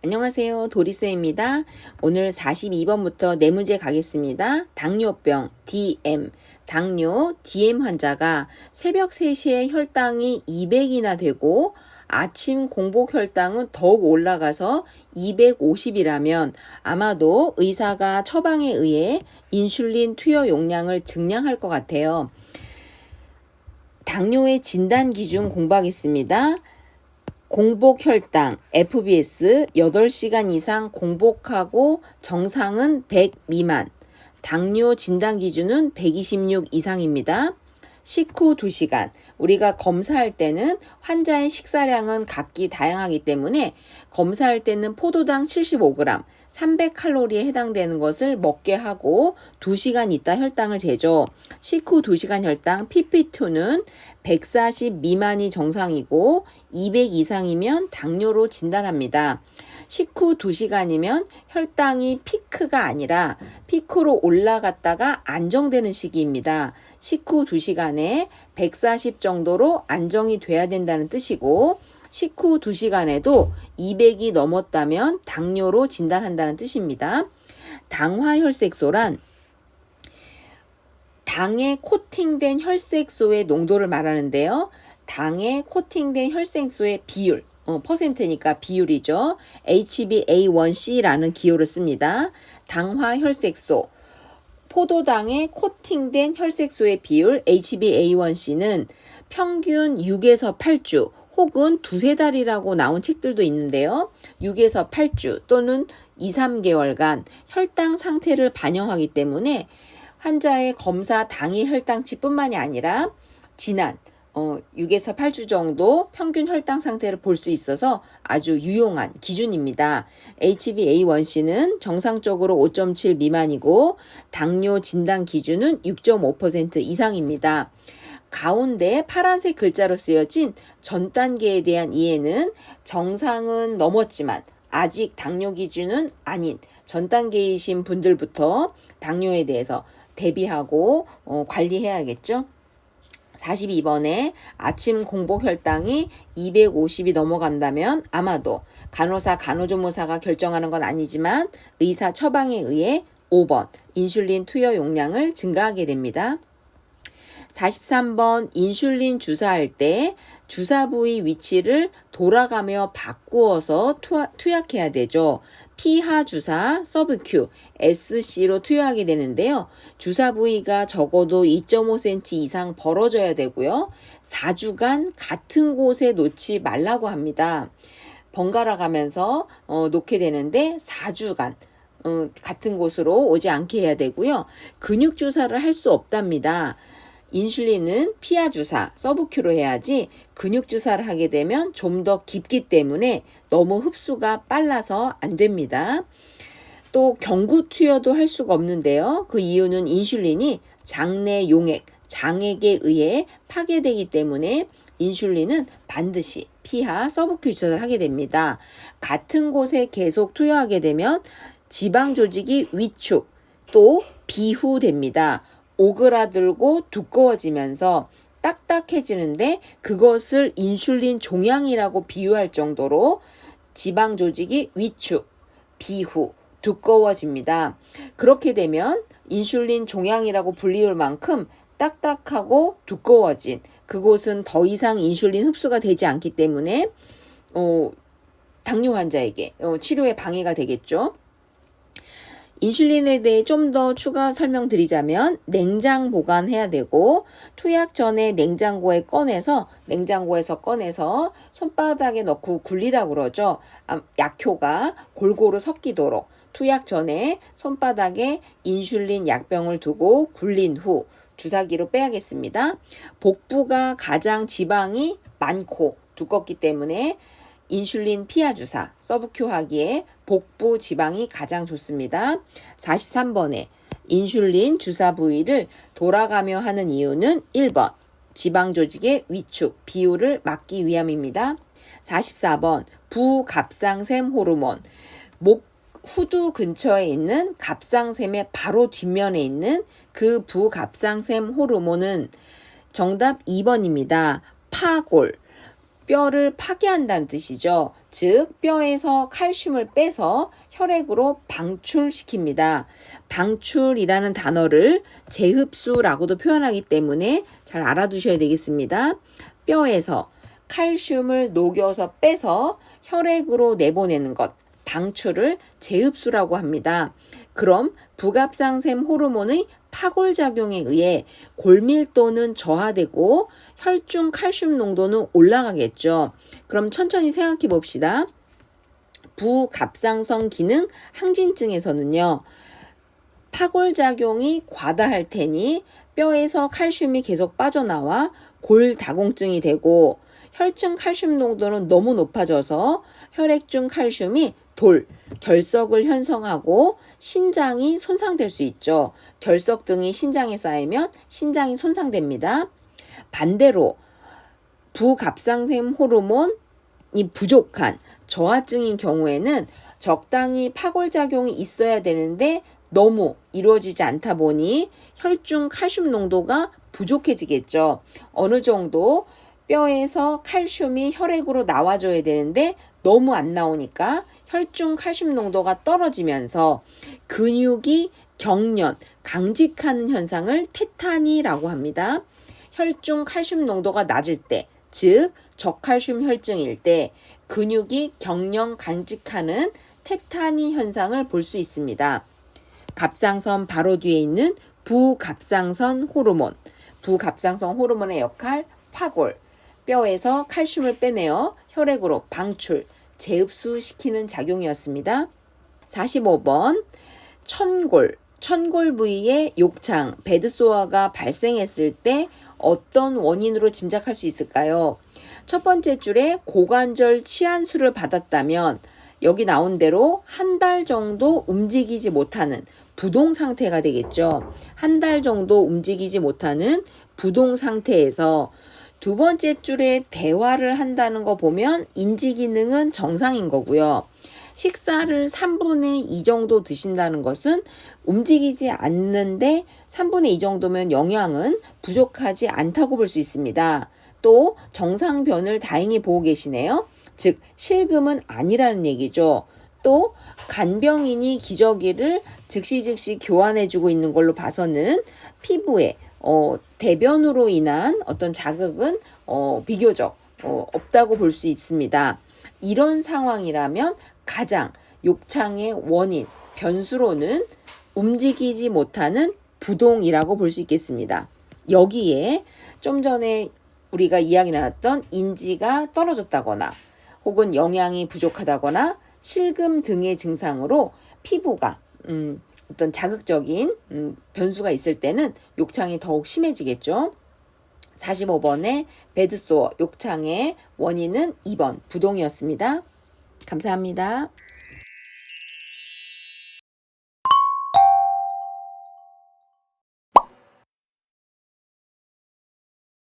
안녕하세요. 도리쌤입니다. 오늘 42번부터 네 문제 가겠습니다. 당뇨병 DM, 당뇨 DM 환자가 새벽 3시에 혈당이 200이나 되고 아침 공복 혈당은 더욱 올라가서 250이라면 아마도 의사가 처방에 의해 인슐린 투여 용량을 증량할 것 같아요. 당뇨의 진단 기준 공부하겠습니다. 공복 혈당 FBS 8시간 이상 공복하고 정상은 100 미만, 당뇨 진단 기준은 126 이상입니다. 식후 2시간, 우리가 검사할 때는 환자의 식사량은 각기 다양하기 때문에 검사할 때는 포도당 75g, 300칼로리에 해당되는 것을 먹게 하고 2시간 있다 혈당을 재죠. 식후 2시간 혈당 PP2는 140 미만이 정상이고 200 이상이면 당뇨로 진단합니다. 식후 2시간이면 혈당이 피크가 아니라 피크로 올라갔다가 안정되는 시기입니다. 식후 2시간에 140 정도로 안정이 돼야 된다는 뜻이고 식후 2시간에도 200이 넘었다면 당뇨로 진단한다는 뜻입니다. 당화혈색소란 당에 코팅된 혈색소의 농도를 말하는데요. 당에 코팅된 혈색소의 비율, 퍼센트니까 비율이죠. HbA1c라는 기호를 씁니다. 당화혈색소, 포도당에 코팅된 혈색소의 비율 HbA1c는 평균 6에서 8주 혹은 2~3달이라고 나온 책들도 있는데요. 6에서 8주 또는 2~3개월간 혈당 상태를 반영하기 때문에 환자의 검사 당일 혈당치뿐만이 아니라 지난 6에서 8주 정도 평균 혈당 상태를 볼 수 있어서 아주 유용한 기준입니다. HbA1c는 정상적으로 5.7 미만이고 당뇨 진단 기준은 6.5% 이상입니다. 가운데 파란색 글자로 쓰여진 전 단계에 대한 이해는 정상은 넘었지만 아직 당뇨 기준은 아닌 전 단계이신 분들부터 당뇨에 대해서 대비하고 관리해야겠죠. 42번에 아침 공복 혈당이 250이 넘어간다면 아마도 간호사, 간호조무사가 결정하는 건 아니지만 의사 처방에 의해 5번 인슐린 투여 용량을 증가하게 됩니다. 43번 인슐린 주사할 때 주사 부위 위치를 돌아가며 바꾸어서 투약해야 되죠. 피하 주사, 서브큐, SC로 투여하게 되는데요. 주사 부위가 적어도 2.5cm 이상 벌어져야 되고요. 4주간 같은 곳에 놓지 말라고 합니다. 번갈아 가면서 놓게 되는데 4주간 같은 곳으로 오지 않게 해야 되고요. 근육 주사를 할 수 없답니다. 인슐린은 피하 주사, 서브큐로 해야지 근육 주사를 하게 되면 좀 더 깊기 때문에 너무 흡수가 빨라서 안 됩니다. 또 경구 투여도 할 수가 없는데요. 그 이유는 인슐린이 장내 용액, 장액에 의해 파괴되기 때문에 인슐린은 반드시 피하, 서브큐 주사를 하게 됩니다. 같은 곳에 계속 투여하게 되면 지방 조직이 위축, 또 비후됩니다. 오그라들고 두꺼워지면서 딱딱해지는데 그것을 인슐린 종양이라고 비유할 정도로 지방 조직이 위축, 비후, 두꺼워집니다. 그렇게 되면 인슐린 종양이라고 불리울 만큼 딱딱하고 두꺼워진 그곳은 더 이상 인슐린 흡수가 되지 않기 때문에 당뇨 환자에게 치료에 방해가 되겠죠. 인슐린에 대해 좀 더 추가 설명드리자면 냉장 보관해야 되고 투약 전에 냉장고에서 꺼내서 손바닥에 넣고 굴리라고 그러죠. 약효가 골고루 섞이도록 투약 전에 손바닥에 인슐린 약병을 두고 굴린 후 주사기로 빼야겠습니다. 복부가 가장 지방이 많고 두껍기 때문에 인슐린 피하 주사, 서브큐 하기에 복부 지방이 가장 좋습니다. 43번에 인슐린 주사 부위를 돌아가며 하는 이유는 1번 지방 조직의 위축, 비후를 막기 위함입니다. 44번 부갑상샘 호르몬, 목 후두 근처에 있는 갑상샘의 바로 뒷면에 있는 그 부갑상샘 호르몬은 정답 2번입니다. 파골. 뼈를 파괴한다는 뜻이죠. 즉 뼈에서 칼슘을 빼서 혈액으로 방출시킵니다. 방출이라는 단어를 재흡수라고도 표현하기 때문에 잘 알아두셔야 되겠습니다. 뼈에서 칼슘을 녹여서 빼서 혈액으로 내보내는 것, 방출을 재흡수라고 합니다. 그럼 부갑상샘 호르몬의 파골작용에 의해 골밀도는 저하되고 혈중 칼슘 농도는 올라가겠죠. 그럼 천천히 생각해 봅시다. 부갑상선 기능 항진증에서는요. 파골작용이 과다할 테니 뼈에서 칼슘이 계속 빠져나와 골다공증이 되고 혈중 칼슘 농도는 너무 높아져서 혈액 중 칼슘이 결석을 형성하고 신장이 손상될 수 있죠. 결석 등이 신장에 쌓이면 신장이 손상됩니다. 반대로 부갑상샘 호르몬이 부족한 저하증인 경우에는 적당히 파골작용이 있어야 되는데 너무 이루어지지 않다 보니 혈중 칼슘 농도가 부족해지겠죠. 어느 정도 뼈에서 칼슘이 혈액으로 나와줘야 되는데 너무 안 나오니까 혈중 칼슘 농도가 떨어지면서 근육이 경련, 강직하는 현상을 테타니라고 합니다. 혈중 칼슘 농도가 낮을 때, 즉 저칼슘 혈증일 때 근육이 경련, 강직하는 테타니 현상을 볼 수 있습니다. 갑상선 바로 뒤에 있는 부갑상선 호르몬. 부갑상선 호르몬의 역할, 파골. 뼈에서 칼슘을 빼내어 혈액으로 방출, 재흡수시키는 작용이었습니다. 45번 천골 부위의 욕창, 배드소어가 발생했을 때 어떤 원인으로 짐작할 수 있을까요? 첫 번째 줄에 고관절 치안수를 받았다면 여기 나온 대로 한 달 정도 움직이지 못하는 부동 상태가 되겠죠. 한 달 정도 움직이지 못하는 부동 상태에서 두 번째 줄에 대화를 한다는 거 보면 인지 기능은 정상인 거고요. 식사를 3분의 2 정도 드신다는 것은 움직이지 않는데 3분의 2 정도면 영양은 부족하지 않다고 볼 수 있습니다. 또 정상변을 다행히 보고 계시네요. 즉 실금은 아니라는 얘기죠. 또 간병인이 기저귀를 즉시 교환해주고 있는 걸로 봐서는 피부에 대변으로 인한 어떤 자극은 비교적 없다고 볼 수 있습니다. 이런 상황이라면 가장 욕창의 원인, 변수로는 움직이지 못하는 부동이라고 볼 수 있겠습니다. 여기에 좀 전에 우리가 이야기 나눴던 인지가 떨어졌다거나 혹은 영양이 부족하다거나 실금 등의 증상으로 피부가 어떤 자극적인 변수가 있을 때는 욕창이 더욱 심해지겠죠. 45번의 배드소어 욕창의 원인은 2번 부동이었습니다. 감사합니다.